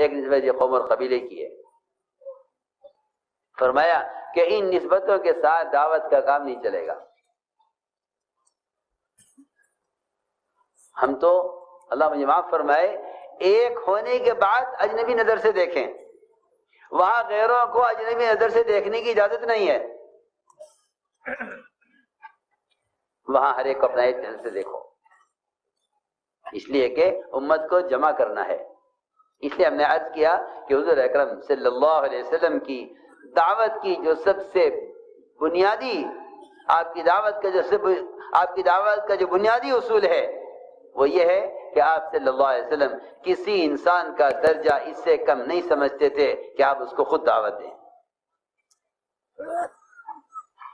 ایک نسبت یہ قوم اور قبیلے کی ہے۔ فرمایا کہ ان نسبتوں کے ساتھ دعوت کا کام نہیں چلے گا۔ ہم تو اللہ مجھے معاف فرمائے ایک ہونے کے بعد اجنبی نظر سے دیکھیں، وہاں غیروں کو اجنبی نظر سے دیکھنے کی اجازت نہیں ہے، وہاں ہر ایک کو اپنا ایک نظر سے دیکھو، اس لیے کہ امت کو جمع کرنا ہے۔ اس لیے ہم نے عرض کیا کہ حضور اکرم صلی اللہ علیہ وسلم کی دعوت کی جو سب سے بنیادی آپ کی دعوت کا جو بنیادی اصول ہے وہ یہ ہے کہ آپ صلی اللہ علیہ وسلم کسی انسان کا درجہ اس سے کم نہیں سمجھتے تھے کہ آپ اس کو خود دعوت دیں۔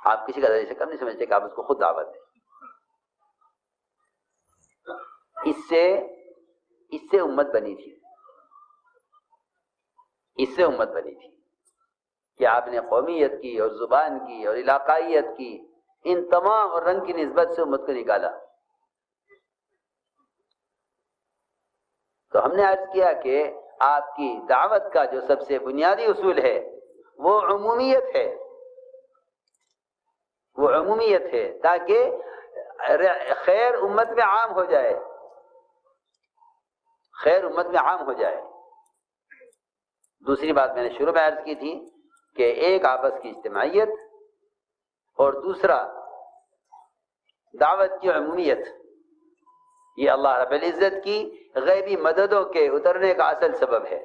آپ کسی کا درجہ سے کم نہیں سمجھتے کہ آپ اس کو خود دعوت دیں۔ اس سے امت بنی تھی، اس سے امت بنی تھی کہ آپ نے قومیت کی اور زبان کی اور علاقائیت کی ان تمام اور رنگ کی نسبت سے امت کو نکالا۔ تو ہم نے عرض کیا کہ آپ کی دعوت کا جو سب سے بنیادی اصول ہے وہ عمومیت ہے، وہ عمومیت ہے تاکہ خیر امت میں عام ہو جائے، خیر امت میں عام ہو جائے۔ دوسری بات میں نے شروع میں عرض کی تھی کہ ایک آپس کی اجتماعیت اور دوسرا دعوت کی عمومیت، یہ اللہ رب العزت کی غیبی مددوں کے اترنے کا اصل سبب ہے۔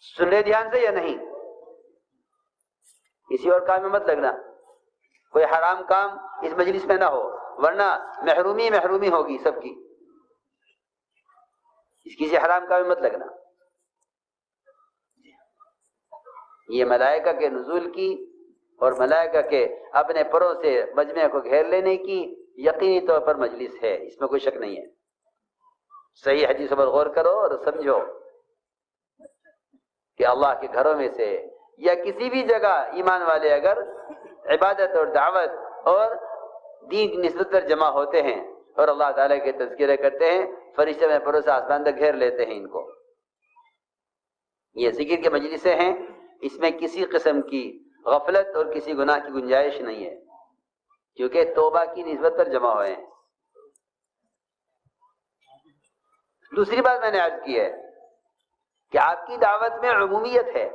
سن رہے دھیان سے یا نہیں؟ کسی اور کام میں مت لگنا، کوئی حرام کام اس مجلس میں نہ ہو، ورنہ محرومی ہوگی سب کی۔ کسی حرام کام میں مت لگنا۔ یہ ملائکہ کے نزول کی اور ملائکہ کے اپنے پروں سے مجمع کو گھیر لینے کی یقینی طور پر مجلس ہے، اس میں کوئی شک نہیں ہے۔ صحیح حدیثوں پر غور کرو اور سمجھو کہ اللہ کے گھروں میں سے یا کسی بھی جگہ ایمان والے اگر عبادت اور دعوت اور دین کی نسبت پر جمع ہوتے ہیں اور اللہ تعالیٰ کے تذکرے کرتے ہیں، فرشتے میں پروں سے آسمان تک گھیر لیتے ہیں ان کو۔ یہ ذکر کے مجلسیں ہیں، اس میں کسی قسم کی غفلت اور کسی گناہ کی گنجائش نہیں ہے، کیونکہ توبہ کی نسبت پر جمع ہوئے ہیں۔ دوسری بات میں نے عرض کی ہے کہ آپ کی دعوت میں عمومیت ہے،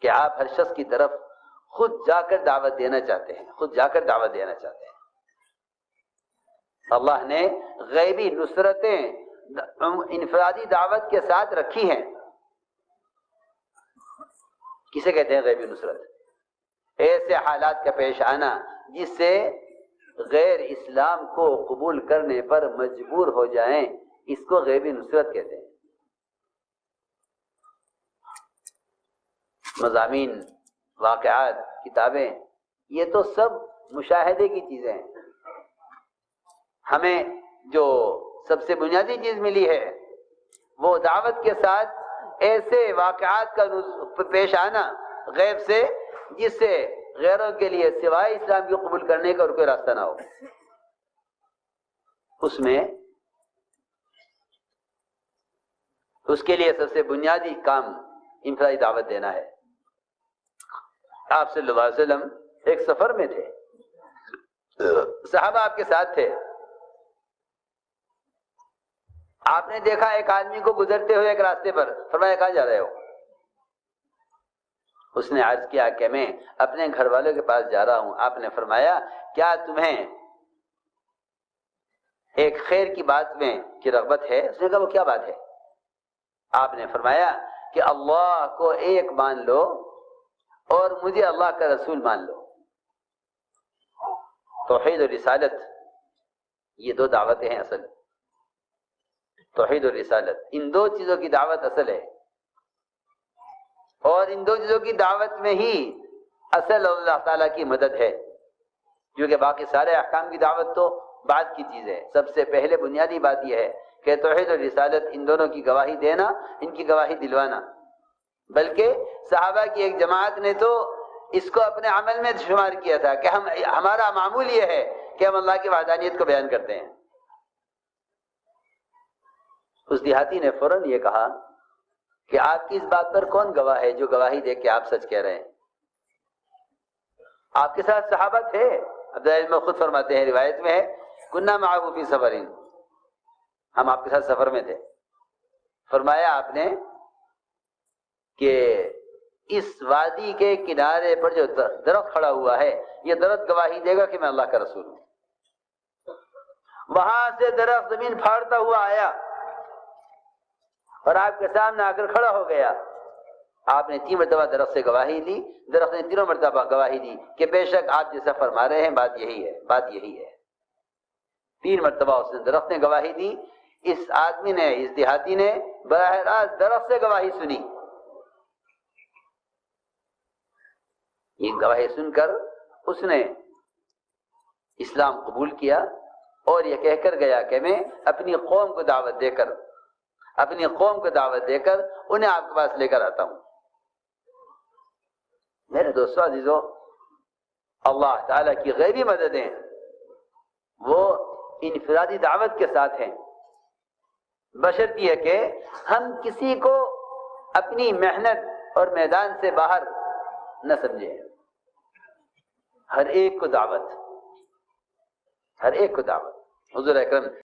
کہ آپ ہر شخص کی طرف خود جا کر دعوت دینا چاہتے ہیں، خود جا کر دعوت دینا چاہتے ہیں۔ اللہ نے غیبی نصرتیں انفرادی دعوت کے ساتھ رکھی ہیں۔ کسے کہتے ہیں غیبی نصرت؟ ایسے حالات کا پیش آنا جس سے غیر اسلام کو قبول کرنے پر مجبور ہو جائیں، اس کو غیبی نصرت کہتے ہیں۔ مضامین، واقعات، کتابیں، یہ تو سب مشاہدے کی چیزیں ہیں۔ ہمیں جو سب سے بنیادی چیز ملی ہے وہ دعوت کے ساتھ ایسے واقعات کا پیش آنا غیب سے جس سے غیروں کے لیے سوائے اسلام کو قبول کرنے کا اور کوئی راستہ نہ ہو۔ اس کے لیے سب سے بنیادی کام انفرادی دعوت دینا ہے۔ آپ صلی اللہ علیہ وسلم ایک سفر میں تھے، صحابہ آپ کے ساتھ تھے، آپ نے دیکھا ایک آدمی کو گزرتے ہوئے ایک راستے پر، فرمایا کہاں جا رہے ہو؟ اس نے عرض کیا کہ میں اپنے گھر والوں کے پاس جا رہا ہوں۔ آپ نے فرمایا کیا تمہیں ایک خیر کی بات میں کی رغبت ہے؟ اس نے کہا وہ کیا بات ہے؟ آپ نے فرمایا کہ اللہ کو ایک مان لو اور مجھے اللہ کا رسول مان لو۔ توحید اور رسالت، یہ دو دعوتیں ہیں اصل۔ توحید اور رسالت، ان دو چیزوں کی دعوت اصل ہے، اور ان دو چیزوں کی دعوت میں ہی اصل اللہ تعالیٰ کی مدد ہے، کیونکہ باقی سارے احکام کی دعوت تو بعد کی چیز ہے۔ سب سے پہلے بنیادی بات یہ ہے کہ توحید اور رسالت، ان دونوں کی گواہی دینا، ان کی گواہی دلوانا۔ بلکہ صحابہ کی ایک جماعت نے تو اس کو اپنے عمل میں شمار کیا تھا کہ ہمارا معمول یہ ہے کہ ہم اللہ کی وحدانیت کو بیان کرتے ہیں۔ اس دیہاتی نے فوراً یہ کہا کہ آپ کی اس بات پر کون گواہ ہے جو گواہی دے کہ آپ سچ کہہ رہے ہیں؟ آپ کے ساتھ صحابہ تھے. عبداللہ میں خود فرماتے ہیں، روایت میں ہے کننا معه فی سفر، ہم آپ کے ساتھ سفر میں تھے. فرمایا آپ نے کہ اس وادی کے کنارے پر جو درخت کھڑا ہوا ہے یہ درخت گواہی دے گا کہ میں اللہ کا رسول ہوں. وہاں سے درخت زمین پھاڑتا ہوا آیا اور آپ کے سامنے آ کر کھڑا ہو گیا. آپ نے 3 مرتبہ درخت سے گواہی لی، درخت نے 3 مرتبہ گواہی دی کہ بے شک آپ جیسا فرما رہے ہیں بات یہی ہے، بات یہی ہے. 3 مرتبہ اس نے درخت نے گواہی دی. اس آدمی نے، اس دیہاتی نے براہ راست درخت سے گواہی سنی. یہ گواہی سن کر اس نے اسلام قبول کیا اور یہ کہہ کر گیا کہ میں اپنی قوم کو دعوت دے کر انہیں آپ کے پاس لے کر آتا ہوں. میرے دوستو عزیزو، اللہ تعالیٰ کی غیبی مددیں وہ انفرادی دعوت کے ساتھ ہیں، بشرط یہ کہ ہم کسی کو اپنی محنت اور میدان سے باہر نہ سمجھیں. ہر ایک کو دعوت، حضور اکرم